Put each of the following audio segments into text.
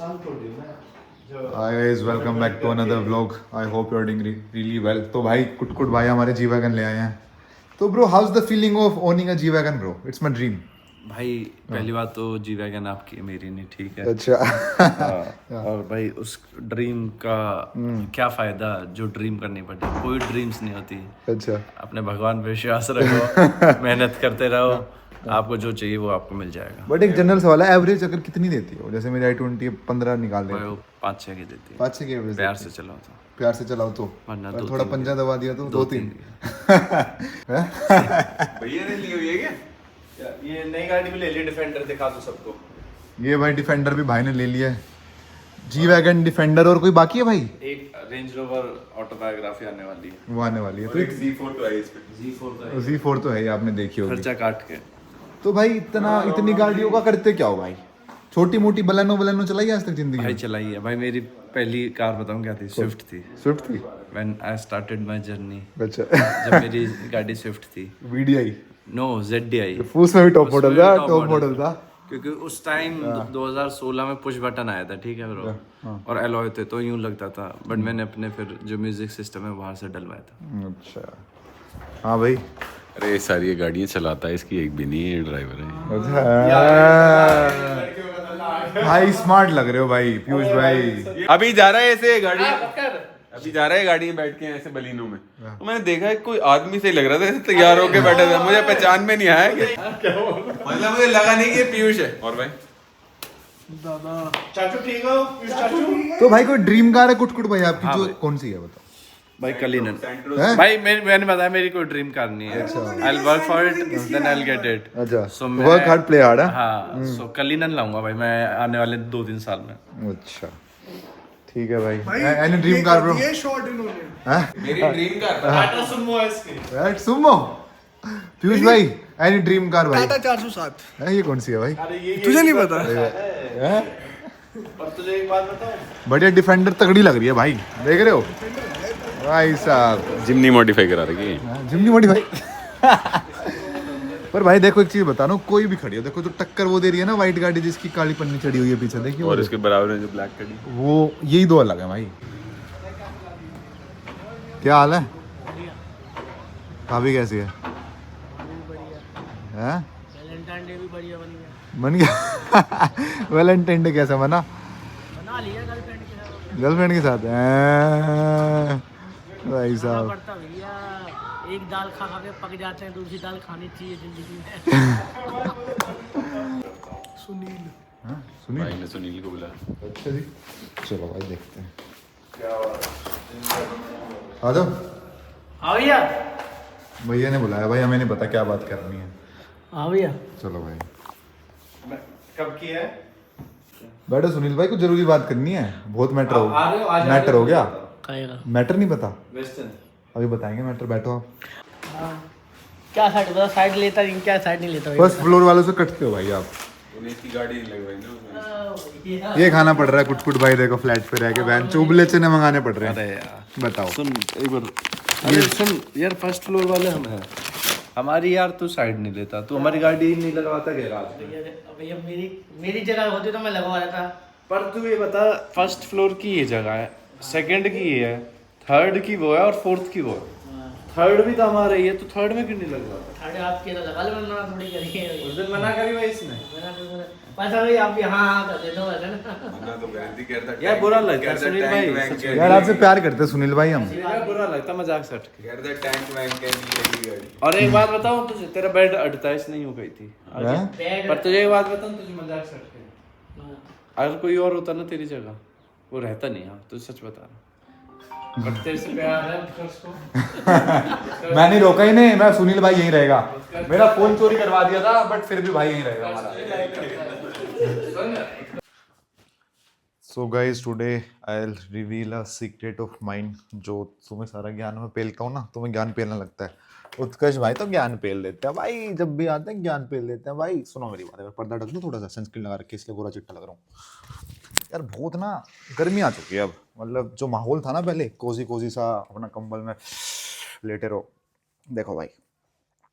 Hi guys, welcome back to another vlog. I hope you're doing really well. तो भाई कुट भाई हमारे जी वैगन ले आए हैं. तो bro, how's the feeling of owning a G wagon, bro? It's my dream. भाई पहली बात तो जी वैगन आपकी है, मेरी नहीं, ठीक है। अच्छा. और भाई उस ड्रीम का क्या फायदा जो ड्रीम करनी पड़े, कोई ड्रीम्स नहीं होती। अच्छा. अपने भगवान पे विश्वास रखो, मेहनत करते रहो, आपको जो चाहिए वो आपको मिल जाएगा। बट एक जनरल सवाल है, एवरेज अगर कितनी देती हो? जैसे मेरी i20 15 निकाल भाई देती वो 5-6 की देती है, 5-6 की एवरेज. प्यार से चलाओ तो। प्यार से चलाओ तो, वरना और 2-3 थोड़ा पंजा दबा दिया तो 2-3. भैया ने ली हुई है क्या? ये नई गाड़ी भी ले ली, डिफेंडर, दिखा दो सबको। ये भाई डिफेंडर भी भाई ने ले लिया है. जी वैगन, डिफेंडर, और कोई बाकी है भाई? एक रेंज रोवर ऑटोबायोग्राफी आने वाली है, वो आने वाली है. तो एक Z4 तो है इस पे। Z4 तो है, Z4 तो है ही, आपने देखी होगी. खर्चा काट के। तो भाई इतनी गाड़ियों का करते क्या हो भाई? छोटी मोटी बलेनो बलेनो चलाई आज तक जिंदगी भाई में? चलाई है भाई। मेरी पहली कार बताऊं क्या थी? स्विफ्ट थी। स्विफ्ट थी. When I started my journey, अच्छा. जब मेरी गाड़ी स्विफ्ट थी। VDI. No, ZDI। उसमें भी टॉप मॉडल था, top टॉप model मॉडल था. क्योंकि उस टाइम 2016 में पुश बटन आया था, ठीक है ब्रो, और एलॉय थे तो यूं लगता था, बट मैंने अपने फिर जो म्यूजिक सिस्टम है बाहर से डलवाया था। अच्छा. हाँ भाई. अरे सारी ये गाड़ियाँ चलाता है, इसकी एक भी नहीं है, ड्राइवर है। अच्छा. भाई स्मार्ट लग रहे हो भाई, पीयूष भाई. अभी जा रहा है ऐसे गाड़ी, अभी जा रहा है गाड़ी में बैठ के ऐसे बलिनों में, तो मैंने देखा है कोई आदमी से लग रहा था, ऐसे तैयार होके बैठा था, मुझे पहचान में नहीं आया कि मतलब मुझे लगा नहीं कि ये पीयूष है। और भाई चाचू ठीक हो? चाचू तो भाई कोई ड्रीम कार है कुट भाई आपकी? जो कौन सी है बताओ भाई कलिनन। हैं? भाई मैंने बताया मेरी कोई ड्रीम कार नहीं है। I will work for it, then I will get it. अच्छा. So work hard play hard. हाँ, सो कलिनन लाऊंगा भाई मैं आने वाले 2-3 साल में। अच्छा. ठीक है भाई. Any dream car bro? ये शॉट इन्होंने. हैं? मेरी ड्रीम कार टाटा सुमो है इसकी। Right, Sumo. पीयूष भाई, एनी ड्रीम कार भाई? टाटा 407. हैं, ये कौन सी है भाई? तुझे नहीं पता? हैं? और तुझे एक बात बताऊं, बढ़िया डिफेंडर तगड़ी लग रही है भाई, देख रहे हो भाई साहब? जिमनी मॉडिफाई करा रखी है। जिमनी मोटी भाई. पर भाई देखो एक चीज बता रहा हूँ, कोई भी खड़ी हो, देखो जो टक्कर वो दे रही है ना, व्हाइट गाड़ी जिसकी काली पन्नी चढ़ी हुई है पीछे, देखिए. और इसके बराबर में जो ब्लैक गाड़ी, वो यही दो अलग है भाई. क्या हाल है? भाभी कैसी है? हैं? वैलेंटाइन डे भी बढ़िया बन गया. बन गया. वैलेंटाइन डे कैसा बना? बना लिया गर्लफ्रेंड के साथ. गर्लफ्रेंड के साथ? भाई साहब. पड़ता भैया, एक दाल खा खा के पक जाते हैं, दूसरी दाल खानी चाहिए जिंदगी में. सुनील. हाँ, सुनिए. भाई ने सुनील को बुलाया। अच्छा जी. चलो भाई देखते हैं. आ जाओ. हाँ भैया. भैया ने बुलाया भाई, हमें नहीं पता क्या बात करनी है. हाँ भैया. चलो भाई कब की है? बैठो सुनील भाई, कुछ जरूरी बात करनी है. बहुत मैटर हो, आ रहे हो? आज मैटर हो गया. खाएगा. मैटर नहीं पता? वेस्टर्न। अभी बताएंगे मैटर, बैठो आप. क्या साइड बता, साइड लेता नहीं, क्या साइड नहीं लेता फर्स्ट फ्लोर वालों से कटते हो भाई आप. उन्हें इसकी गाड़ी लगवाई ना उसमें। ये खाना पड़ रहा है कुट भाई, देखो फ्लैट पे रह के बहन चुबले चने मंगाने पड़ रहे हैं. अरे यार बताओ. सुन एक बार, अरे सुन यार, फर्स्ट फ्लोर वाले हम हैं, हमारी यार तू साइड नहीं लेता, तू हमारी गाड़ी नहीं लगवाता गैराज में। भैया मेरी जगह होती तो मैं लगवा देता. पर तू ये बता, फर्स्ट फ्लोर की ये जगह है, सेकंड की ये है, थर्ड की वो है, और फोर्थ की वो है, थर्ड भी तो हमारा ही है, तो थर्ड में क्यों नहीं लगवाता? साढ़े आपके तो लगा लो, मना थोड़ी करिए. उस दिन मना करी भाई इसने। पता नहीं आप यहाँ हाँ कर देते हो, है ना? मना तो गलती करता, यार बुरा लगता है सुनील भाई, सच में। यार आपसे प्यार करते हैं सुनील भाई हम. यार बुरा लगता, मजाक से हट के। कहता टैंक वैंक के नहीं लगी गाड़ी। और एक बात बताऊं तुझे, तेरा बेड 28 नहीं हो गई थी आगे। हैं? पर तुझे एक बात बताऊं, तुझे मजाक से हट के, अगर कोई और होता ना तेरी जगह, वो रहता नहीं। हाँ तुझे सच बता रहा, पर तेरे से प्यार है उसको। मैंने रोका ही नहीं, मैं सुनील भाई यहीं रहेगा. मेरा फोन चोरी करवा दिया था, बट फिर भी भाई यहीं रहेगा हमारा. So guys today I will reveal a secret of mind. जो तुम्हें सारा ज्ञान में पेलता हूँ ना, तुम्हें ज्ञान पेलने लगता है. उत्कर्ष भाई तो ज्ञान पेल देते हैं भाई, जब भी आते हैं ज्ञान पेल देते हैं भाई. सुनो मेरी बात, पर्दा ढक दो थोड़ा सा, सनस्क्रीन लगा रखी है इसलिए गोरा चिट्टा लग रहा हूँ यार. बहुत ना गर्मी आ चुकी है अब. मतलब जो माहौल था ना पहले, कोजी कोजी सा अपना कंबल में लेटे रहो. देखो भाई,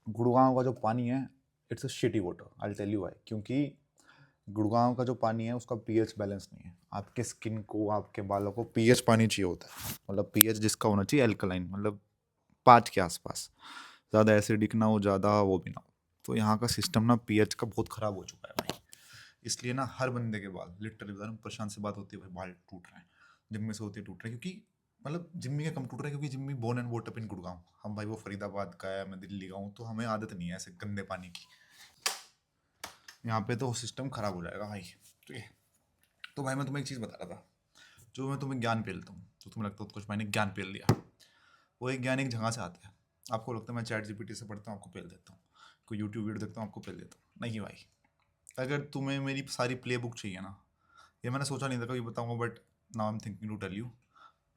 गुड़गांव का जो पानी है, it's a shitty water. I will tell you why. क्योंकि गुड़गांव का जो पानी है उसका पीएच बैलेंस नहीं है। आपके स्किन को, आपके बालों को पीएच पानी चाहिए होता है, मतलब पीएच जिसका होना चाहिए एल्कलाइन, मतलब 5 के आसपास, ज़्यादा एसिडिक ना हो, ज़्यादा वो भी ना हो। तो यहाँ का सिस्टम ना पीएच का बहुत ख़राब हो चुका है भाई। इसलिए ना हर बंदे के बाल, लिटरली बता रहा हूँ, प्रशांत से बात होती है भाई, बाल टूट रहे हैं, जिम में से होते टूट रहे हैं, क्योंकि मतलब जिम्मी के कम टूट रहे हैं क्योंकि जिम्मी बोर्न एंड वोट अप इन गुड़गांव। हम भाई वो फरीदाबाद का है, मैं दिल्ली का हूँ, तो हमें आदत नहीं है ऐसे गंदे पानी की। यहाँ पे तो सिस्टम खराब हो जाएगा भाई। ठीक है, तो भाई मैं तुम्हें एक चीज़ बता रहा था, जो मैं तुम्हें ज्ञान पेलता हूँ, तो तुम्हें लगता है कुछ मैंने ज्ञान पेल दिया, वो एक ज्ञान एक जगह से आता है। आपको लगता है मैं चैट जीपीटी से पढ़ता हूँ, आपको पेल देता हूँ, कोई यूट्यूब वीडियो देखता हूँ, आपको पेल देता हूँ। नहीं भाई, अगर तुम्हें मेरी सारी प्ले बुक चाहिए ना, ये मैंने सोचा नहीं था कभी बताऊंगा, but now I am thinking to tell you.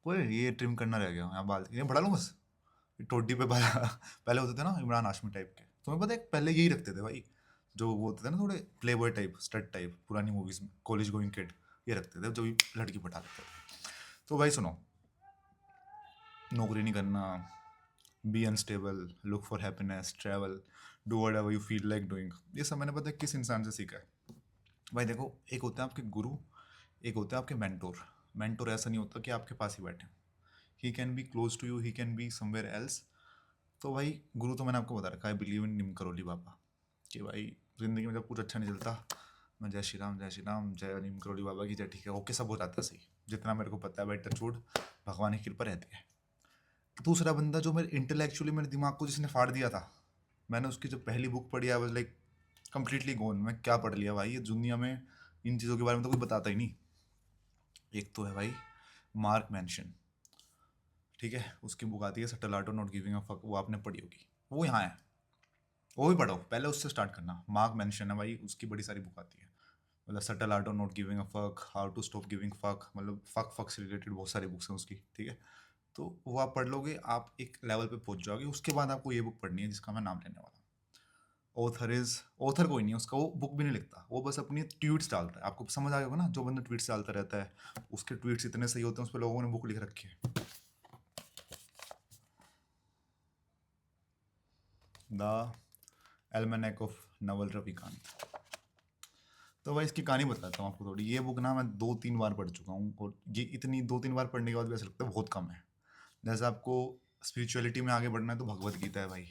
वो ये ट्रिम करना रह गया यहाँ बाल, ये बढ़ा लूँ बस, ये टोडी पे बाल पहले होते थे ना इमरान हाशमी टाइप के, तुम्हें पता है पहले यही रखते थे भाई, जो वो होते थे ना थोड़े play boy type, stud type, पुरानी मूवीज़ में कॉलेज गोइंग किड, ये रखते थे जो भी लड़की पटा लेते थे। तो भाई सुनो, नौकरी नहीं करना, be unstable, look for happiness, travel, do whatever you feel like doing, ये सब मैंने पता है किस इंसान से सीखा है भाई। देखो, एक होते हैं आपके गुरु, एक होते हैं आपके मेंटोर। मेंटोर ऐसा नहीं होता कि आपके पास ही बैठे, he can be close to you, he can be somewhere else. तो भाई गुरु तो मैंने आपको बता रखा है, बिलीव इन निम करोली बाबा, कि भाई ज़िंदगी में जब कुछ अच्छा नहीं चलता, मैं जय श्री राम, जय श्री राम, जय नीम करोली बाबा की जय, ठीक है ओके, सब हो जाता है सही, जितना मेरे को पता है भाई, टचवुड, भगवान की कृपा रहती है। दूसरा बंदा जो मेरे इंटेलेक्चुअली मेरे दिमाग को जिसने फाड़ दिया था, मैंने उसकी जो पहली बुक पढ़ी, आई वाज लाइक कंप्लीटली गोन। मैं क्या पढ़ लिया भाई, ये दुनिया में इन चीज़ों के बारे में तो कोई बताता ही नहीं। एक तो है भाई मार्क मैंशन, ठीक है, उसकी बुक आती है subtle art of not giving a fuck, वो आपने पढ़ी होगी, वो यहाँ है, वो भी पढ़ो, पहले उससे स्टार्ट करना। मार्क मैंशन है भाई, उसकी बड़ी सारी बुक आती है, मतलब subtle art of not giving a fuck, how to stop giving fuck, मतलब फक से रिलेटेड बहुत सारी बुक्स हैं उसकी, ठीक है। तो वो आप पढ़ लोगे, आप एक लेवल पे पहुंच जाओगे। उसके बाद आपको ये बुक पढ़नी है जिसका मैं नाम लेने वाला हूँ। ऑथर कोई नहीं है उसका, वो बुक भी नहीं लिखता, वो बस अपनी ट्वीट्स डालता है। आपको समझ आ गया होगा ना, जो बंदा ट्वीट्स डालता रहता है, उसके ट्वीट्स इतने सही होते हैं, उस पर लोगों ने बुक लिख रखी है, द एल्मेनेक ऑफ नवल रविकांत। तो भाई इसकी कहानी बताता हूँ आपको थोड़ी। ये बुक ना मैं 2-3 बार पढ़ चुका हूँ, और ये इतनी 2-3 बार पढ़ने के बाद भी ऐसा लगता है बहुत कम है। जैसे आपको स्पिरिचुअलिटी में आगे बढ़ना है तो भगवत गीता है भाई,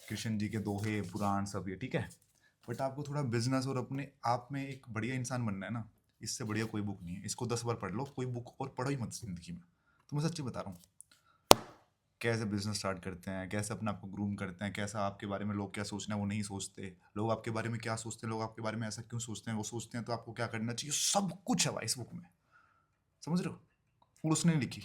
कृष्ण जी के दोहे, पुराण सब ये, ठीक है। बट आपको थोड़ा बिजनेस और अपने आप में एक बढ़िया इंसान बनना है ना, इससे बढ़िया कोई बुक नहीं है। इसको 10 बार पढ़ लो, कोई बुक और पढ़ो ही मत जिंदगी में, तो मैं सच्ची बता रहा हूँ। कैसे बिजनेस स्टार्ट करते हैं, कैसे अपने आप को ग्रूम करते हैं, कैसा आपके बारे में लोग क्या सोचना है वो नहीं सोचते, लोग आपके बारे में क्या सोचते हैं, लोग आपके बारे में ऐसा क्यों सोचते हैं, वो सोचते हैं तो आपको क्या करना चाहिए, सब कुछ है भाई इस बुक में, समझ रहे हो। और उसने नहीं लिखी,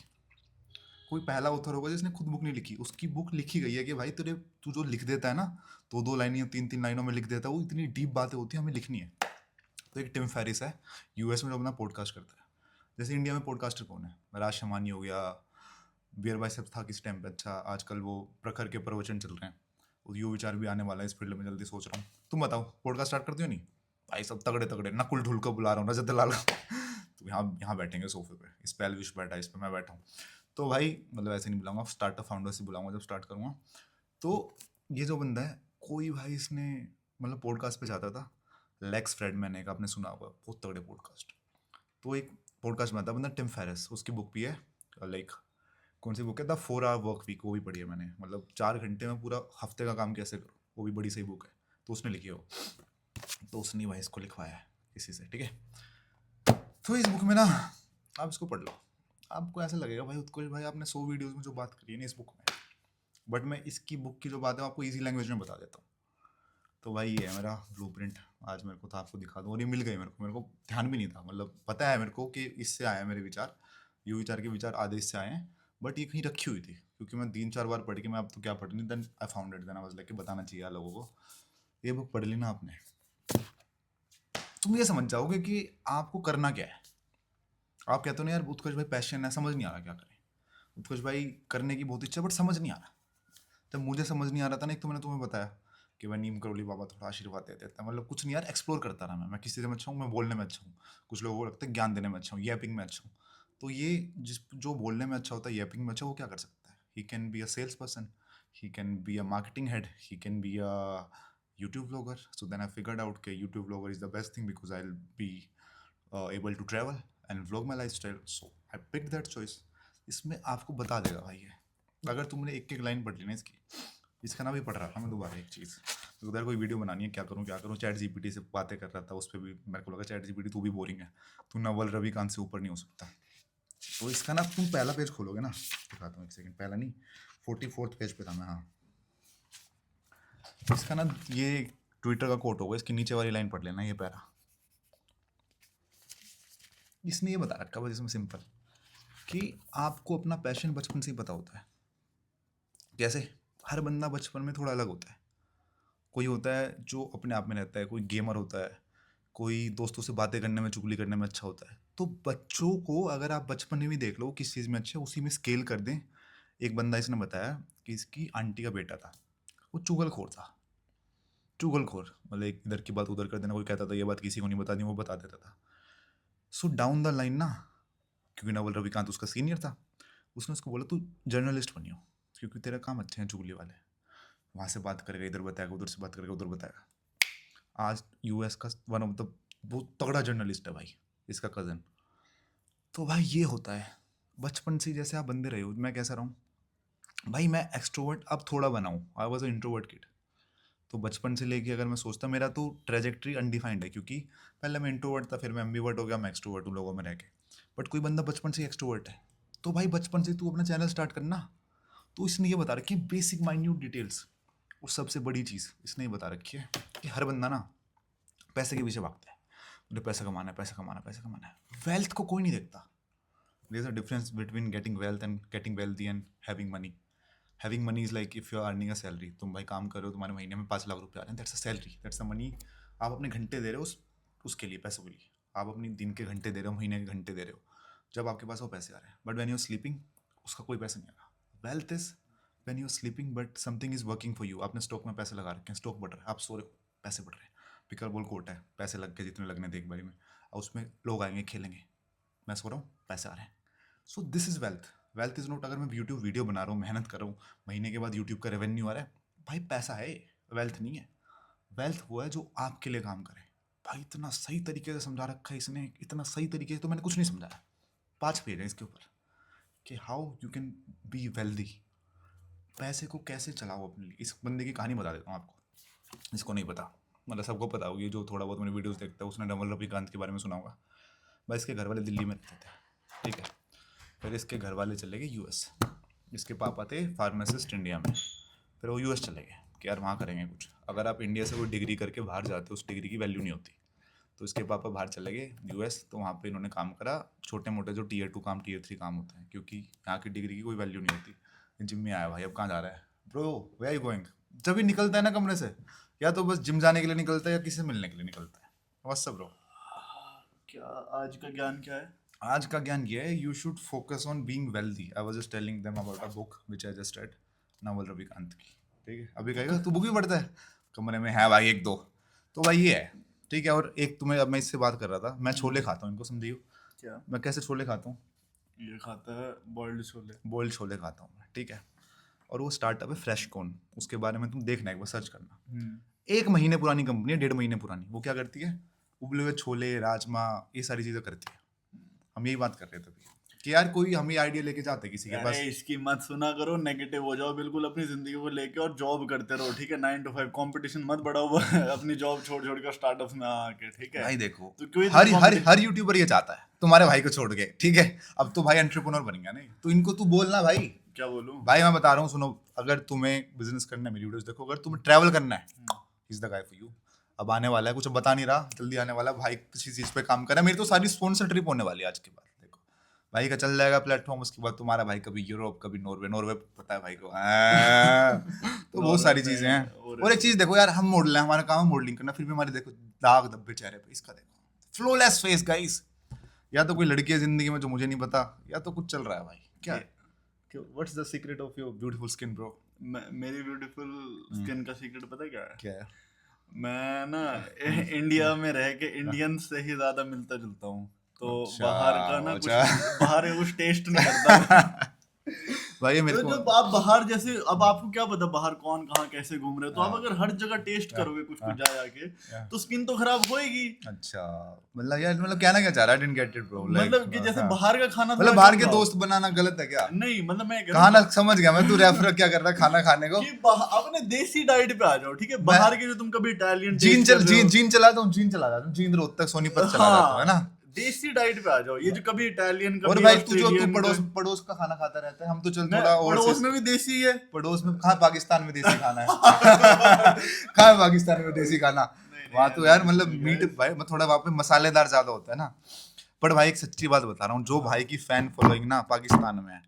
कोई पहला ऑथर होगा जिसने खुद बुक नहीं लिखी, उसकी बुक लिखी गई है कि भाई तेरे, तू जो लिख देता है ना, 2-2 लाइन या 3-3 लाइनों में लिख देता है, वो इतनी डीप बातें होती है, हमें लिखनी है। तो एक टिम फेरिस है, यूएस में जो अपना पॉडकास्ट करता है। जैसे इंडिया में पॉडकास्टर कौन है, राज शमानी हो गया, बियर बाइसेप्स था किस टाइम पे, अच्छा आजकल वो प्रखर के प्रवचन चल रहे हैं, और यू विचार भी आने वाला है इस फील्ड में, जल्दी सोच रहा हूँ। तुम बताओ पॉडकास्ट स्टार्ट करती हो नहीं भाई, सब तगड़े तगड़े नकुल ढुल को बुला रहा हूँ, रजत दलाल तो यहाँ बैठेंगे सोफे पे, इस पे एलविश बैठा है, इस पे मैं बैठा हूँ। तो भाई मतलब ऐसे नहीं बुलाऊंगा, स्टार्टअप फाउंडर से बुलाऊंगा जब स्टार्ट करूँगा। तो ये जो बंदा है, कोई भाई इसने मतलब पॉडकास्ट पे जाता था, लेक्स फ्रेडमैन एक आपने सुना होगा, बहुत तगड़े पॉडकास्ट। तो एक पॉडकास्ट में आता बंदा टिम फेरिस, उसकी बुक भी है, लाइक कौन सी बुक है, द 4 आवर वर्क वीक, वो भी पढ़ी है मैंने, मतलब 4 घंटे में पूरा हफ्ते का काम कैसे करो, वो भी बड़ी सही बुक है। तो उसने लिखी है वो, तो उसने भाई इसको लिखवाया है किसी से, ठीक है। तो इस बुक में ना आप इसको पढ़ लो, आपको ऐसा लगेगा भाई उत्कृष भाई आपने 100 वीडियोज़ में जो बात करी है ना इस बुक में, बट मैं इसकी बुक की जो बात है आपको ईजी लैंग्वेज में बता देता हूँ। तो भाई ये है मेरा ब्लूप्रिंट, आज मेरे को था आपको दिखा दूँ, और ये मिल गई मेरे को ध्यान भी नहीं था, मतलब पता है मेरे को कि इससे आया मेरे विचार, यू विचार के विचार आधे इससे आए हैं, बट ये कहीं रखी हुई थी, क्योंकि मैं 3-4 बार पढ़ के मैं अब तो क्या पढ़ ली, then I found it, then I was like बताना चाहिए यार लोगों को। ये बुक पढ़ ली ना आपने, तुम ये समझ जाओगे कि आपको करना क्या है। आप कहते हो ना यार उत्कर्ष भाई पैशन है, समझ नहीं आ रहा क्या करें, उत्कर्ष भाई करने की बहुत इच्छा बट समझ नहीं आ रहा। जब मुझे समझ नहीं आ रहा था ना, एक तो मैंने तुम्हें बताया कि मैं नीम करोली बाबा थोड़ा आशीर्वाद दे देता है, मतलब कुछ नहीं यार, एक्सप्लोर करता रहा मैं किसी में अच्छा हूँ, मैं बोलने में अच्छा हूँ, कुछ लोगों को लगता है ज्ञान देने में अच्छा हूँ, यैपिंग में अच्छा हूँ। तो ये जो बोलने में अच्छा होता है, यैपिंग में अच्छा, वो क्या कर सकता है, he can be a sales person, he can be a marketing head, he can be a YouTube vlogger. So then I figured out that YouTube vlogger is the best thing because I'll be able to travel and vlog my lifestyle. So I picked that choice. इसमें आपको बता देगा भाई ये, अगर तुमने एक एक लाइन पढ़ ली ना इसका ना भी पढ़ रहा था मैं दोबारा एक चीज़, उधर कोई वीडियो बनानी है क्या करूँ चैट जीपीटी से बातें कर रहा था, उस पर भी मेरे को लगा चैट जीपीटी तू भी बोरिंग है, तू नवल रविकांत से ऊपर नहीं हो सकता। तो इसका ना तुम पहला पेज खोलोगे ना, दिखाता हूँ एक सेकंड, पहला नहीं 44th पेज पे था मैं, हाँ इसका ना ये ट्विटर का कोट होगा, इसकी नीचे वाली लाइन पढ़ लेना, ये पैरा इसने ये बता रखा बस इसमें सिंपल कि आपको अपना पैशन बचपन से ही पता होता है। कैसे? हर बंदा बचपन में थोड़ा अलग होता है, कोई होता है जो अपने आप में रहता है, कोई गेमर होता है, कोई दोस्तों से बातें करने में चुगली करने में अच्छा होता है। तो बच्चों को अगर आप बचपन में भी देख लो किस चीज़ में अच्छे उसी में स्केल कर दें। एक बंदा इसने बताया कि इसकी आंटी का बेटा था, वो चुगलखोर था, चुगलखोर मतलब इधर की बात उधर कर देना, कोई कहता था ये बात किसी को नहीं बतानी, वो बता देता था। सो डाउन द लाइन ना, क्योंकि नवल रविकांत उसका सीनियर था, उसने उसको बोला तू जर्नलिस्ट बनियो क्योंकि तेरा काम अच्छे हैं चुगली वाले, वहाँ से बात करेगा इधर बताएगा, उधर से बात करेगा उधर बताएगा। आज यूएस का वन ऑफ द बहुत तगड़ा जर्नलिस्ट है भाई इसका कज़न। तो भाई ये होता है बचपन से जैसे आप बंदे रहे हो। मैं कैसा रहा हूँ भाई, मैं एक्सट्रोवर्ट अब थोड़ा बना हूँ, I was a introvert kid. तो बचपन से लेके अगर मैं सोचता, मेरा तो ट्रेजेक्ट्री अनडिफाइंड है क्योंकि पहले मैं इंट्रोवर्ट था, फिर मैं एम्बीवर्ट हो गया, मैं एक्सट्रोवर्ट हूँ लोगों में रह के। बट कोई बंदा बचपन से एक्सट्रोवर्ट है तो भाई बचपन से तू अपना चैनल स्टार्ट करना। तो इसने ये बता रखी है बेसिक माइन्यूट डिटेल्स, और सबसे बड़ी चीज़ इसने ये बता रखी है कि हर बंदा ना पैसे के पीछे भागता है, मुझे पैसा कमाना है, पैसा कमाना है, पैसा कमाना है। वेल्थ को कोई नहीं देखता। There is a difference between getting wealth and getting wealthy and having money. Having money is like if you are earning a salary, तुम भाई काम कर रहे हो, तुम्हारे महीने में 5 लाख रुपये आ रहे हैं, that's a salary, that's a money. आप अपने घंटे दे रहे हो उसके लिए, पैसों के लिए, आप अपनी दिन के घंटे दे रहे हो, महीने के घंटे दे रहे हो, जब आपके पास वो पैसे आ रहे हैं। But when you are sleeping उसका कोई पैसा नहीं आ रहा। Wealth is when you are sleeping but something is working for you. आपने स्टॉक में पैसे लगा रखे हैं, स्टॉक बढ़ रहा है, आप सो रहे हो, पैसे बढ़ रहे हैं। पिकर बॉल कोर्ट है, पैसे लग के जितने लगने थे एक बारी में, और उसमें लोग आएंगे खेलेंगे, मैं सो रहा हूँ, पैसे आ रहे हैं। So this is wealth. Wealth is not अगर मैं यूट्यूब वीडियो बना रहा हूँ, मेहनत कर रहा हूँ, महीने के बाद यूट्यूब का रेवेन्यू आ रहा है, भाई पैसा है, वेल्थ नहीं है। वेल्थ वो है जो आपके लिए काम करे। भाई इतना सही तरीके से समझा रखा है इसने, इतना सही तरीके से तो मैंने कुछ नहीं समझाया। 5 पेज है इसके ऊपर कि how you can be wealthy. पैसे को कैसे चलाओ अपने लिए। इस बंदे की कहानी बता देता हूँ आपको, जिसको नहीं पता, मतलब सबको पता होगी, जो थोड़ा बहुत मेरे वीडियोस देखता है उसने नवल रविकांत के बारे में सुना होगा। भाई इसके घर वाले दिल्ली में रहते थे, ठीक है, फिर इसके घर वाले चले गए यूएस। इसके पापा थे फार्मासिस्ट इंडिया में, फिर वो यूएस चले गए कि यार वहाँ करेंगे कुछ। अगर आप इंडिया से कोई डिग्री करके बाहर जाते हो उस डिग्री की वैल्यू नहीं होती। तो इसके पापा बाहर चले गए यूएस, तो वहाँ पे इन्होंने काम करा, छोटे मोटे जो Tier 2 काम Tier 3 काम होते हैं, क्योंकि यहाँ की डिग्री की कोई वैल्यू नहीं होती। जिम में आया भाई, अब कहाँ जा रहा है bro, where are you going. जब भी निकलता है ना कमरे से, या तो बस जिम जाने के लिए निकलता है या किसी से मिलने के लिए निकलता है। What's up bro? क्या आज का ज्ञान क्या है? आज का ज्ञान ये है, you should focus on being wealthy. I was just telling them about a book which I just red, Naval Ravikant की, ठीक है। अभी कहेगा तू बुक भी पढ़ता है, कमरे में है भाई 1-2, तो भाई ये है, ठीक है। और एक तुम्हें, अब मैं इससे बात कर रहा था, मैं छोले खाता हूँ, इनको समझियो क्या? मैं कैसे छोले खाता हूँ। ये खाता है बॉइल्ड छोले। बॉइल्ड छोले खाता हूँ मैं, ठीक है। और वो स्टार्टअप है फ्रेश कॉर्न, उसके बारे में तुम देखना, एक बार सर्च करना। 1 महीने पुरानी कंपनी है, 1.5 महीने पुरानी। वो क्या करती है, उबले हुए छोले, राजमा, ये सारी चीज़ें करती है। हम यही बात कर रहे थे कि यार कोई हम ये आइडिया लेके जाते किसी के पास। अरे इसकी मत सुना करो, नेगेटिव हो जाओ बिल्कुल अपनी जिंदगी को लेके, और जॉब करते रहो, ठीक है। 9 to 5 कंपटीशन मत बढ़ाओ अपनी जॉब छोड़ छोड़ कर स्टार्टअप्स में आके, ठीक है भाई देखो, तो क्यों हर यूट्यूबर ये चाहता है तुम्हारे भाई को छोड़ के, ठीक है। अब तो भाई एंटरप्रेन्योर बन गया नहीं, तो इनको तू बोलना भाई। क्या बोलूं भाई मैं बता रहा हूँ, सुनो, अगर तुम्हें बिजनेस करना है, मेरी वीडियोस देखो, अगर तुम्हें ट्रैवल करना है, is the guy for you. अब आने वाला है, कुछ बता नहीं रहा, जल्दी आने वाला है भाई, किसी चीज़ पे काम कर रहा है। मेरी तो सारी स्पॉन्सर ट्रिप होने वाली है आज के बाद, देखो भाई का चल जाएगा प्लेटफॉर्म। उसके बाद तुम्हारा भाई कभी यूरोप, कभी नॉर्वे पता है भाई को। तो बहुत सारी चीज़ें हैं। और एक चीज़ देखो यार, हम मॉडल हैं, हमारा काम है मॉडलिंग करना, फिर भी हमारे देखो दाग धब्बे चेहरे पे। इसका देखो फ्लोलेस फेस गाइस। या तो कोई लड़की है जिंदगी में जो मुझे नहीं पता, या तो कुछ चल रहा है भाई। क्या what's the secret of your beautiful skin bro? मेरी ब्यूटीफुल स्किन का सीक्रेट पता है क्या है? क्या है? मैं ना इंडिया में रह के इंडियन से ही ज्यादा मिलता जुलता हूँ, तो अच्छा, बाहर का ना अच्छा। कुछ बाहर कुछ टेस्ट नहीं करता। भाई ये मेरे तो को जब आप बाहर जैसे अब आपको क्या पता बाहर कौन कहाँ कैसे घूम रहे हो, तो आप अगर हर जगह टेस्ट करोगे कुछ कुछ जा जाके तो स्किन तो खराब होएगी। अच्छा मतलब यार मतलब कहना क्या चाह रहा है? I didn't get it bro, like, मतलब कि जैसे बाहर का खाना मतलब थोड़ा बाहर कम के खाओ। दोस्त बनाना गलत है क्या? नहीं मतलब मैं कह रहा खाना समझ गया मैं, तू रेफर क्या कर रहा है खाना खाने को? हूँ कि अपने देसी डाइट पे आ जाओ, ठीक है। बाहर के जो तुम कभी इटालियन जीन चला जाता हूँ, जीन रोहतक सोनीपत चला जाता हूँ, है ना? देसी डाइट पे आ जाओ। ये जो कभी इटालियन और कभी भाई तू ऑस्ट्रेलियन, पड़ोस का खाना खाता रहता है, हम तो चल मैं थोड़ा और पड़ोस में भी देसी है। पड़ोस में कहाँ पाकिस्तान में देसी खाना है? कहाँ पाकिस्तान में देसी खाना? वहाँ तो यार मतलब मीट भाई थोड़ा वहाँ पे मसालेदार ज्यादा होता है ना। पर भाई एक सच्ची बात बता रहा हूँ, जो भाई की फैन फॉलोइंग ना पाकिस्तान में है,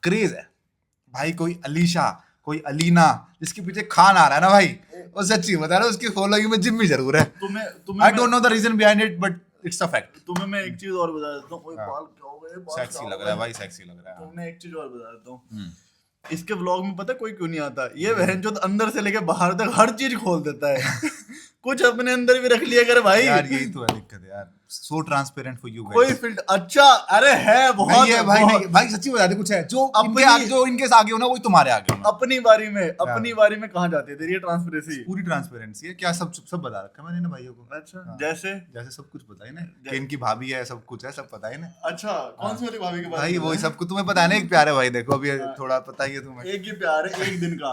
क्रेज है भाई। कोई अलीशा, कोई अलीना जिसके पीछे खान आ रहा है ना भाई, वो सच्ची बता रहा हूँ उसकी फॉलोइंग में जिम भी जरूर है। I don't know the reason behind it but it's a fact. तुम्हें मैं एक चीज और बता देता हूँ। बाल क्या हो गए, बाल सेक्सी क्या लग हो रहा है गए। भाई, सेक्सी लग रहा है। तुमने एक चीज और बता देता हूँ। इसके व्लॉग में पता है कोई क्यों नहीं आता? ये बहन जो अंदर से लेके बाहर तक हर चीज खोल देता है। कुछ अपने अंदर भी रख लिया कर भाई। यार यही तो है दिक्कत है यार, सो ट्रांसपेरेंट फॉर यू कोई गाइस। फिल्टर अच्छा, अरे है बहुत नहीं है भाई, बहुत। नहीं भाई सच्ची बता दे, कुछ है जो इनके आगे हो ना वही तुम्हारे आगे हो ना। अपनी बारी में कहाँ जाती है तेरी ये ट्रांसपेरेंसी? पूरी ट्रांसपेरेंसी है क्या, सब बता रखा है मैंने ना भाइयों को। अच्छा हाँ। जैसे सब कुछ पता है ना कि इनकी भाभी है, सब कुछ है, सब पता है ना अच्छा कौन सी वाली भाभी के बारे भाई। में? वही सबको तुम्हें पता है ना, एक प्यारे भाई देखो अभी थोड़ा पता ही है तुम्हें। एक ही प्यार है एक दिन का।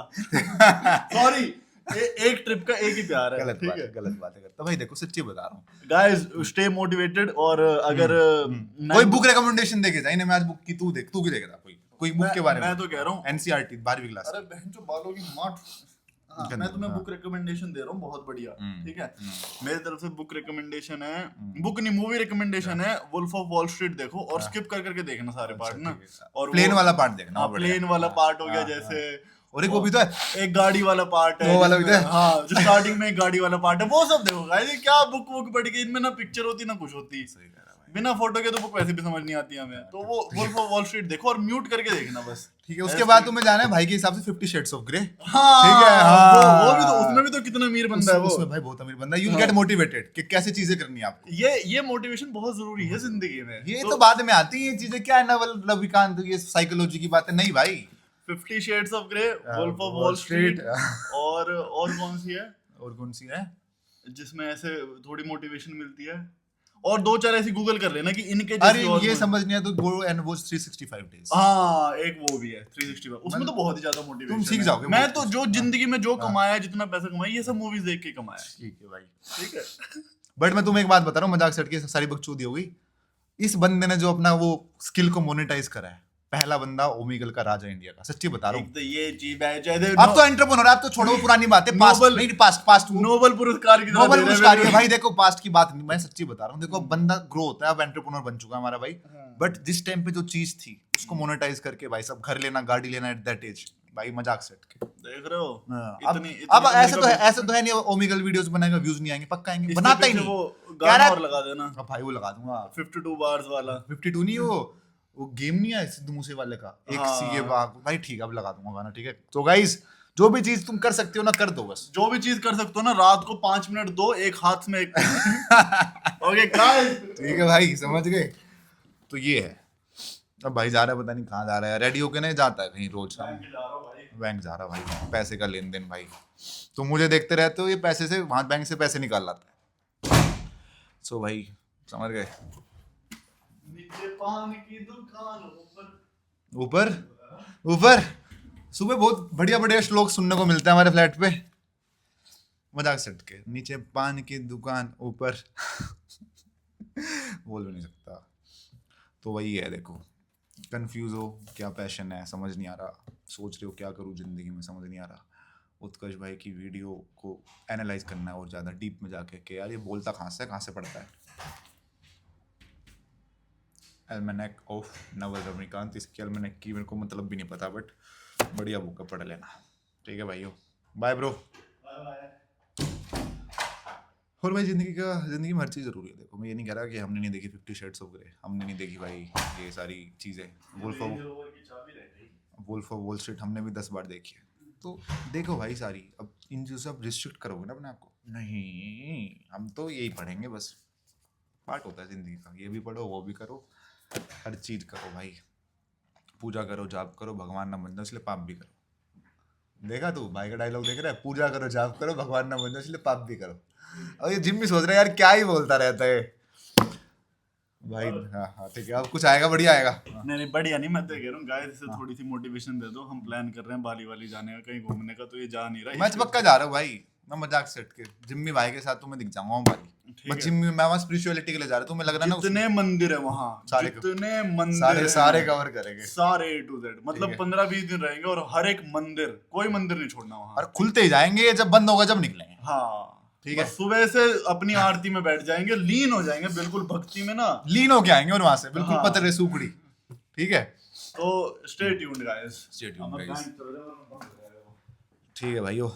सॉरी एक ट्रिप का एक ही प्यार है। गलत ठीक बात है है, गलत बातें करता भाई। देखो सच्ची बता रहा हूँ, गाइस स्टे मोटिवेटेड। और अगर कोई बुक रिकमेंडेशन देके जाए ना, मैं आज बुक की तू भी देख रहा कोई बुक के बारे में। मैं तो कह रहा हूँ एनसीईआरटी 12वीं क्लास। अरे बहन जो बालों की माट। हाँ, मैं तुम्हें बुक रिकमेंडेशन दे रहा हूँ बहुत बढ़िया, ठीक है। मेरी तरफ से बुक रिकमेंडेशन है, बुक नहीं मूवी रिकमेंडेशन है, वुल्फ ऑफ वॉल स्ट्रीट देखो और स्किप कर करके देखना सारे पार्ट ना। और प्लेन वाला पार्ट देखना, प्लेन वाला पार्ट हो गया जैसे, और एक वो भी तो है एक गाड़ी वाला पार्ट है, वो वाला भी तो है। हाँ जो स्टार्टिंग में एक गाड़ी वाला पार्ट है, वो सब देखो गाइस। ये क्या बुक पढ़ के इनमें ना पिक्चर होती ना कुछ होती। बिना फोटो के तो बुक वैसे भी समझ नहीं आती हमें। तो वो वुल्फ ऑफ वॉल स्ट्रीट देखो और म्यूट करके देखना बस, ठीक है। उसके बाद तुम्हें जाना है भाई के हिसाब से 50 शेड्स ऑफ ग्रे। हाँ ठीक है, हाँ। वो भी तो, उसमें भी तो कितना अमीर बंदा है वो। उसमें भाई बहुत अमीर बंदा है। यू गेट मोटिवेटेड कि कैसे चीजें करनी है आपको। ये मोटिवेशन बहुत जरूरी है जिंदगी में। ये तो बाद में आती है ये चीजें, क्या है नवल रविकांत ये साइकोलॉजी की बात है नहीं भाई। 50 shades of grey, wolf of Wall Street, और कौन सी है? और कौन सी है जिसमें ऐसे थोड़ी मोटिवेशन मिलती है? और दो चार ऐसी गूगल कर लेना कि इनके अरे जैसी और ये समझ नहीं है तो गो एंड वॉच 365 डेज। हाँ एक वो भी है 365, उसमें तो बहुत ही ज्यादा मोटिवेशन तुम सीख जाओगे। मैं तो जो जिंदगी में जो कमाया, जितना पैसा कमाया, ये सब मूवीज देख के कमाया। ठीक है भाई, ठीक है। बट मैं तुम्हें एक बात बता रहा हूँ, मजाक सेट की सारी बकचोदी हो गई। इस बंदे ने जो अपना वो स्किल को मोनेटाइज करा है, पहला बंदा ओमेगल का राजा इंडिया का, सच्ची बता रहा हूँ। एक तो ये चीज है, अब तो एंटरप्रेन्योर, अब तो छोड़ो वो पुरानी बातें, पास्ट नोबेल पुरस्कार की तरह नोबेल दे रहे हैं पुरस्कार मेरे है भाई। देखो पास्ट की बात नहीं, मैं सच्ची बता रहा हूँ। देखो अब बंदा ग्रो होता है, अब एंटरप्रेन्योर बन चुका है हमारा भाई। बट जिस टाइम पे जो चीज थी उसको मोनेटाइज करके भाई सब घर लेना, गाड़ी लेना एट दैट एज भाई, मजाक सेट के देख रहे हो। अब ऐसे तो है नहीं ओमेगल वीडियोस बनाएगा व्यूज नहीं आएंगे, पक्का आएंगे, बनाता ही नहीं। वो कह गाना रहा और लगा देना। अब भाई वो लगा दूंगा 52 बार्स वाला। 52 नहीं, वो गेम नहीं है सिद्धू मूसे वाले का एक सीए भाई। ठीक है अब लगा दूंगा गाना, ठीक है। तो गाइस जो भी चीज तुम कर सकते हो ना कर दो, बस जो भी चीज कर सकते हो ना, रात को 5 मिनट दो, एक हाथ में एक। ओके गाइस, ठीक है भाई, समझ गए। तो ये है। अब भाई जा रहा है, पता नहीं कहाँ जा रहा है, रेडी होके नहीं जाता है कहीं रोज। बैंक जा रहा भाई, पैसे का लेन देन भाई। तो मुझे देखते रहते हो, ये पैसे से वहां बैंक से पैसे निकाल लाता है। सो भाई समझ गए। नीचे पान की दुकान, ऊपर ऊपर सुबह बहुत बढ़िया बढ़िया श्लोक सुनने को मिलता है हमारे फ्लैट पे, मजाक सेट के। नीचे पान की दुकान, ऊपर बोल भी नहीं सकता। तो वही है, देखो कंफ्यूज हो, क्या पैशन है समझ नहीं आ रहा, सोच रहे हो क्या करूँ जिंदगी में समझ नहीं आ रहा। उत्कर्ष भाई की वीडियो को एनालाइज करना है और ज़्यादा डीप में जाके कि यार ये बोलता कहाँ से पढ़ता है। एल्मेनेक ऑफ नवल रजनीकांत, इसकी एल्मेनेक की मेरे को मतलब भी नहीं पता, बट बढ़िया बुक है, पढ़ लेना। ठीक है भाइयों, बाय ब्रो। और भाई ज़िंदगी में हर चीज़ ज़रूरी है। देखो मैं ये नहीं कह रहा कि हमने नहीं देखी 50 शेड्स ऑफ ग्रे, हमने नहीं देखी भाई ये सारी चीज़ें। वुल्फ ऑफ वॉल स्ट्रीट हमने भी 10 बार देखी है। तो देखो भाई सारी, अब इन चीज़ों से आप रिस्ट्रिक्ट करोगे ना अपने आप को, नहीं हम तो यही पढ़ेंगे बस, पार्ट होता है ज़िंदगी का। ये भी पढ़ो, वो भी करो, हर चीज़ करो भाई। पूजा करो जाप करो भगवान ना बन जाओ इसलिए पाप भी करो। देखा तू भाई का डायलॉग देख रहा है, पूजा करो जाप करो भगवान ना बन जाओ इसलिए पाप भी करो। और ये जिम भी सोच रहा है यार क्या ही बोलता रहता है भाई। हाँ हाँ ठीक है, अब कुछ आएगा बढ़िया आएगा। नहीं बढ़िया नहीं, मैं तो कह रहा हूँ गाइस इसे थोड़ी सी मोटिवेशन दे दो। हम प्लान कर रहे हैं बाली वाली जाने का, कहीं घूमने का, तो ये जा नहीं रहा। मैं तो पक्का जा रहा हूँ भाई, मैं मजाक से हट के जिम्मी भाई के साथ तुम्हें दिख जाऊंगा वहाँ बाली। मैं जिम्मी मैं वहाँ स्पिरिचुअलिटी के लिए जा रहा हूँ, तुम्हें लग रहा है ना जितने मंदिर है वहाँ, सारे जितने मंदिर सारे सारे कवर करेंगे, सारे A to Z, मतलब 15-20 दिन रहेंगे और हर एक मंदिर, कोई मंदिर नहीं छोड़ना वहाँ। और खुलते ही जाएंगे, जब बंद होगा जब निकलेंगे। हाँ ठीक है, बस सुबह से अपनी आरती में बैठ जाएंगे, लीन हो जाएंगे बिल्कुल भक्ति में ना, लीन होके आएंगे और वहां से बिल्कुल हाँ। पतरे सूखड़ी। ठीक है, तो stay tuned guys. Stay tuned, guys. ठीक है भाइयों,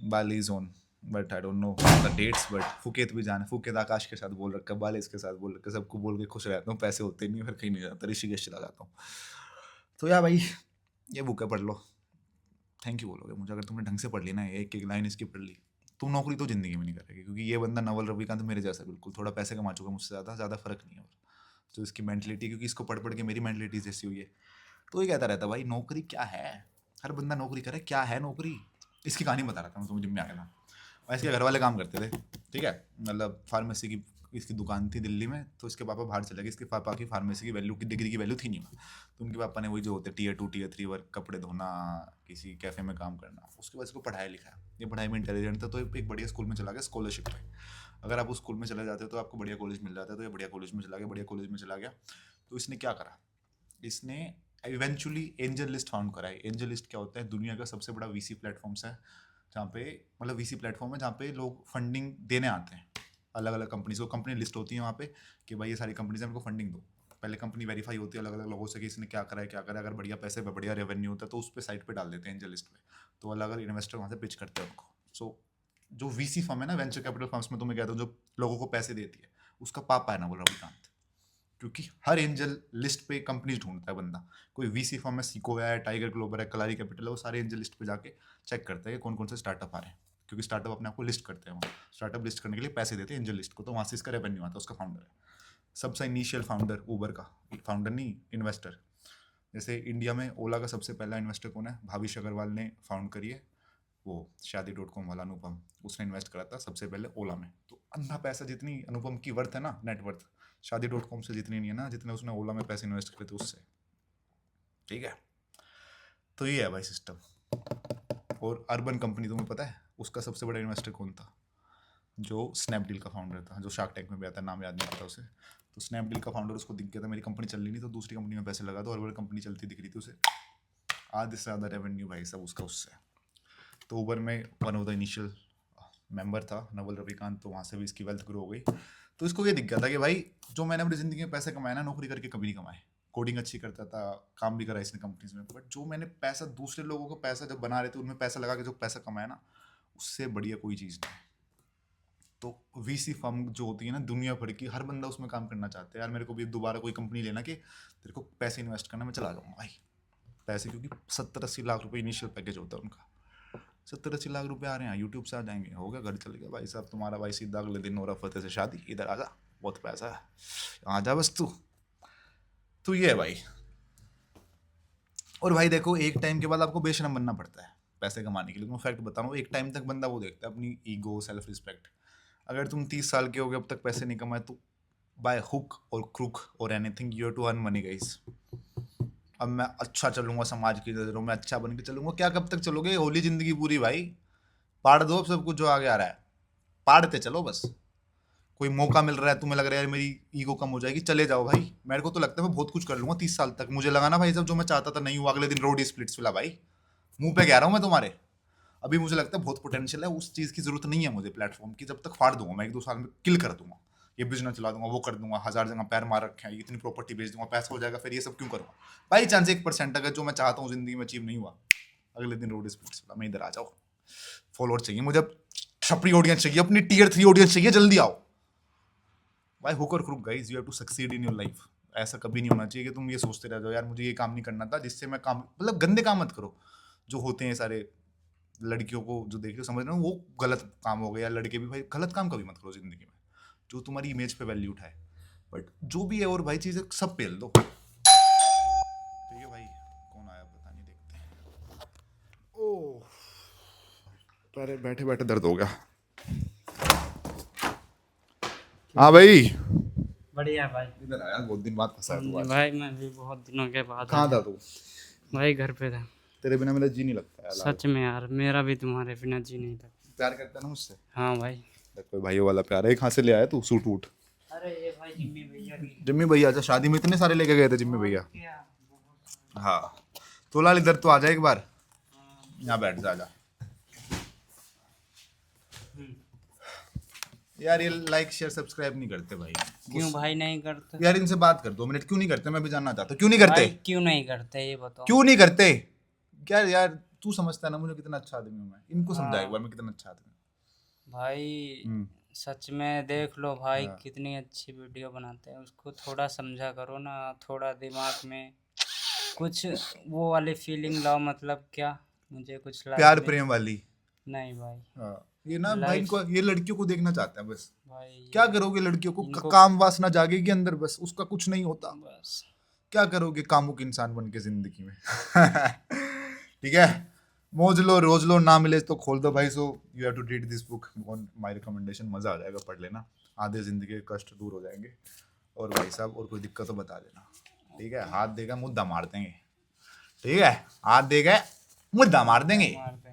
बाली जोन, but I don't know the dates, but Phuket भी जाना। फुकेत आकाश के साथ बोल रखा, बाली इसके साथ बोल रखा, सबको बोल के खुश रहता हूँ। पैसे होते नहीं, फिर कहीं नहीं जाता, ऋषिकेश चला जाता हूँ। तो यार भाई ये बुक है, पढ़ लो, थैंक यू बोलोगे मुझे अगर तुमने ढंग से पढ़ ली ना, एक एक लाइन इसकी पढ़ ली। तुम नौकरी तो जिंदगी में नहीं करेगी, क्योंकि ये बंदा नवल रविकांत मेरे जैसा बिल्कुल, थोड़ा पैसे कमा चुका मुझसे, ज़्यादा फर्क नहीं है। और तो इसकी मेंटलिटी, क्योंकि इसको पढ़ पढ़ के मेरी मेंटलिटी जैसी हुई है, तो ये कहता रहता भाई नौकरी क्या है, हर बंदा नौकरी करे, क्या है नौकरी। इसकी कहानी बता रहा था मैं तुम्हें जिम में आया था। और इसके घर वाले काम करते थे, ठीक है, मतलब फार्मेसी की इसकी दुकान थी दिल्ली में। तो इसके पापा बाहर चले गए, इसके पापा की फार्मेसी की वैल्यू की डिग्री की वैल्यू थी नहीं वहाँ। तो उनके पापा ने वही जो होते Tier 2 Tier 3 वर्क, कपड़े धोना, किसी कैफे में काम करना, उसके बाद इसको पढ़ाया लिखाया। ये पढ़ाई में इंटेलिजेंट था, तो एक बढ़िया स्कूल में चला गया स्कॉलरशिप पे। अगर आप उस स्कूल में चले जाते हो तो आपको बढ़िया कॉलेज मिल जाता है, तो ये बढ़िया कॉलेज में चला गया, बढ़िया कॉलेज में चला गया। तो इसने क्या करा, इसने इवेंचुअली एंजल लिस्ट फाउंड करा है। एंजल लिस्ट क्या होता है, दुनिया का सबसे बड़ा VC प्लेटफॉर्म्स है, जहाँ पे मतलब VC प्लेटफॉर्म है जहाँ पे लोग फंडिंग देने आते हैं अलग अलग कंपनीज को। कंपनी लिस्ट होती है वहाँ पे कि भाई ये सारी कंपनीज हैं, हमको फंडिंग दो। पहले कंपनी वेरीफाई होती है अलग अलग लोगों से कि इसने क्या करा है क्या करा है। अगर बढ़िया पैसे पे बढ़िया रेवेन्यू होता है तो उस पर साइट पे डाल देते हैं एंजल लिस्ट पे, तो अलग अलग इन्वेस्टर वहाँ से पिच करते हैं उनको। सो जो VC फर्म है ना, वेंचर कैपिटल फर्म्स में, तुम्हें कहता हूँ जो लोगों को पैसे देती है, उसका पापा है ना वो रविकांत। क्योंकि हर एंजल लिस्ट पे कंपनीज ढूंढता है बंदा। कोई VC फर्म है, सीकोया है, टाइगर ग्लोबल है, कलारी कैपिटल है, वो सारे एंजल लिस्ट पे जाके चेक करता है कि कौन कौन से स्टार्टअप आ रहे हैं, क्योंकि स्टार्टअप अपने आप को लिस्ट करते हैं वहाँ। स्टार्टअप लिस्ट करने के लिए पैसे देते हैं एंजल लिस्ट को, तो वहाँ से इसका रेवेन्यू आता है, उसका फाउंडर है। सबसे इनिशियल फाउंडर ऊबर का, फाउंडर नहीं इन्वेस्टर। जैसे इंडिया में ओला का सबसे पहला इन्वेस्टर कौन है, भाविश अग्रवाल ने फाउंड करी है, वो शादी.com वाला अनुपम, उसने इन्वेस्ट करा था सबसे पहले ओला में। तो अंधा पैसा जितनी अनुपम की वर्थ है ना, नेटवर्थ, शादी.com से जितनी नहीं है ना, जितने उसने ओला में पैसे इन्वेस्ट करे थे उससे। ठीक है, तो ये है भाई सिस्टम। और अर्बन कंपनी तुम्हें पता है उसका सबसे बड़ा इन्वेस्टर कौन था, जो स्नैपडील का फाउंडर था, जो शार्क टैंक में भी आता है, नाम याद नहीं आता उसे। तो स्नैपडील का फाउंडर उसको दिख गया था मेरी कंपनी चल रही नहीं, तो दूसरी कंपनी में पैसे लगा दो, और कंपनी चलती दिख रही थी उसे, आधे से ज़्यादा रेवेन्यू भाई सब उसका उससे। तो ऊबर में one of the initial member था नवल रविकांत, तो वहाँ से भी इसकी वेल्थ ग्रो हो गई। तो इसको ये दिख गया था कि भाई जो मैंने अपनी ज़िंदगी में पैसे कमाए ना, नौकरी करके कभी नहीं कमाए। कोडिंग अच्छी करता था, काम भी करा इसने कंपनीज में, बट जो मैंने पैसा दूसरे लोगों को पैसा जब बना रहे थे उनमें पैसा लगा के जो पैसा कमाया ना, उससे बढ़िया कोई चीज़ नहीं। तो VC फर्म जो होती है ना दुनिया भर की, हर बंदा उसमें काम करना चाहता है। यार मेरे को भी दोबारा कोई कंपनी लेना कि तेरे को पैसे इन्वेस्ट करना, मैं चला जाऊँगा भाई। पैसे क्योंकि 70-80 लाख रुपए इनिशियल पैकेज होता है उनका। 70-80 लाख रुपए आ रहे हैं, यूट्यूब से आ जाएंगे, हो गया, घर चल गया भाई साहब तुम्हारा। भाई सीधा अगले दिन नोरा फतेह से शादी, इधर आ जा, बहुत पैसा है, आ जा बस तू। तो ये है भाई। और भाई देखो, एक टाइम के बाद आपको बेशरम बनना पड़ता है पैसे कमाने के लिए। मैं फैक्ट बता रहा हूँ, एक टाइम तक बंदा वो देखता है अपनी ईगो, सेल्फ रिस्पेक्ट। अगर तुम 30 साल के हो गए अब तक पैसे नहीं कमाए, तो बाय हुक और क्रुक और anything you have to earn money guys. अब मैं अच्छा चलूंगा, समाज की नजरों में अच्छा बन के चलूंगा, क्या कब तक चलोगे? होली जिंदगी पूरी भाई, पाड़ दो अब सब कुछ जो आगे आ रहा है, पाड़ते चलो बस। कोई मौका मिल रहा है, तुम्हें लग रहा है यार मेरी ईगो कम हो जाएगी, चले जाओ भाई। मेरे को तो लगता है मैं बहुत कुछ कर लूंगा 30 साल तक। मुझे लगा ना भाई सब जो मैं चाहता था नहीं हुआ, अगले दिन रोड स्प्लिट्स मिला भाई, मुंह पे कह रहा हूँ मैं तुम्हारे। अभी मुझे लगता है बहुत पोटेंशियल है, उस चीज़ की जरूरत नहीं है मुझे प्लेटफॉर्म की। जब तक फाड़ दूंगा मैं 1-2 साल में, किल कर दूंगा, ये बिजनेस चला दूंगा, वो कर दूंगा, 1000 जगह पैर मार रखे हैं, इतनी प्रॉपर्टी बेच दूंगा, पैसा हो जाएगा, फिर ये सब क्यों करूँगा? बाई चांस 1% अगर जो मैं चाहता हूँ जिंदगी में अचीव नहीं हुआ, अगले दिन रोड स्प्लिट्स मिला, मैं इधर आ जाओ। फॉलोअर चाहिए मुझे, छपरी ऑडियंस चाहिए, अपनी Tier 3 ऑडियंस चाहिए, जल्दी आओ भाई। हुक और crook guys, you have to succeed in your life. ऐसा कभी नहीं होना चाहिए कि तुम ये सोचते रह जाओ यार मुझे ये काम नहीं करना था, जिससे मैं काम, मतलब गंदे काम मत करो जो होते हैं सारे। लड़कियों को जो देख रहे हो, समझ रहे हो, वो गलत काम हो गया। लड़के भी भाई गलत काम कभी मत करो जिंदगी में जो तुम्हारी इमेज पे वैल्यू उठाए। बट जो भी है और भाई चीज़ें सब पेल दो, ठीक है भाई। अरे बैठे बैठे दर्द हो गया। हाँ भाई, बढ़िया भाई। इधर आया, बहुत दिन बाद फंसा है तू आज। भाई मैं भी बहुत दिनों के बाद कहाँ था तू? भाई घर पे था। तेरे बिना मेरा जी नहीं लगता यार। सच में यार, मेरा भी तुम्हारे बिना जी नहीं लगता। प्यार करता है ना मुझसे? हाँ भाई। देख कोई भाइयों वाला प्यार है। कहाँ से ले आया तू सूट वूट? अरे ये भाई जिम्मी भैया की। जिम्मी भैया, अच्छा शादी में इतने सारे लेके गए थे जिम्मी भैया। हाँ तो लाल इधर तो आ जा एक बार, यहाँ बैठ जा, आजा। यार ये लाइक शेयर सब्सक्राइब नहीं करते भाई। क्यों भाई नहीं करते? यार इनसे बात कर 2 मिनट, क्यों नहीं करते? मैं भी जानना चाहता हूँ क्यों नहीं करते। भाई क्यों नहीं करते ये बताओ। क्यों नहीं करते? क्या यार तू समझता है ना मुझे कितना अच्छा आदमी हूँ मैं। इनको समझा एक बार मैं कितना अच्छा आदमी हूँ। भाई सच में देख लो भाई, कितनी अच्छी वीडियो बनाते हैं। उसको थोड़ा समझा करो ना, थोड़ा दिमाग में कुछ वो वाली फीलिंग लाओ। मतलब क्या, मुझे कुछ प्यार प्रेम वाली नहीं भाई। हाँ, ये ना भाई इनको, ये लड़कियों को देखना चाहते हैं बस। भाई क्या करोगे लड़कियों को काम वासना जागेगी अंदर, बस उसका कुछ नहीं होता। बस क्या करोगे कामुक इंसान बन के जिंदगी में। ठीक है, मौज लो रोज लो, ना मिले तो खोल दो भाई। So you have to read this book on my recommendation. मजा आ जाएगा, पढ़ लेना, आधे जिंदगी के कष्ट दूर हो जाएंगे। और भाई साहब और कोई दिक्कत तो बता देना, ठीक है? हाथ देगा मुद्दा मार देंगे, ठीक है? हाथ देगा मुद्दा मार देंगे, मार देंगे।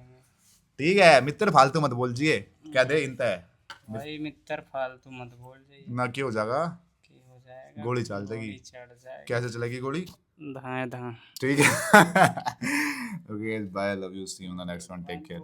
ठीक है? मित्र फालतू मत बोल जिए, कह दे इंत है भाई मित्र फालतू मत बोल जाइए ना। क्या हो जाएगा? कि हो जाएगा, गोली चल जाएगी। गोली चढ़ जाएगा। कैसे चलेगी गोली? धाए धाए। ठीक है। Okay bye, love you, see you in the next one, take care.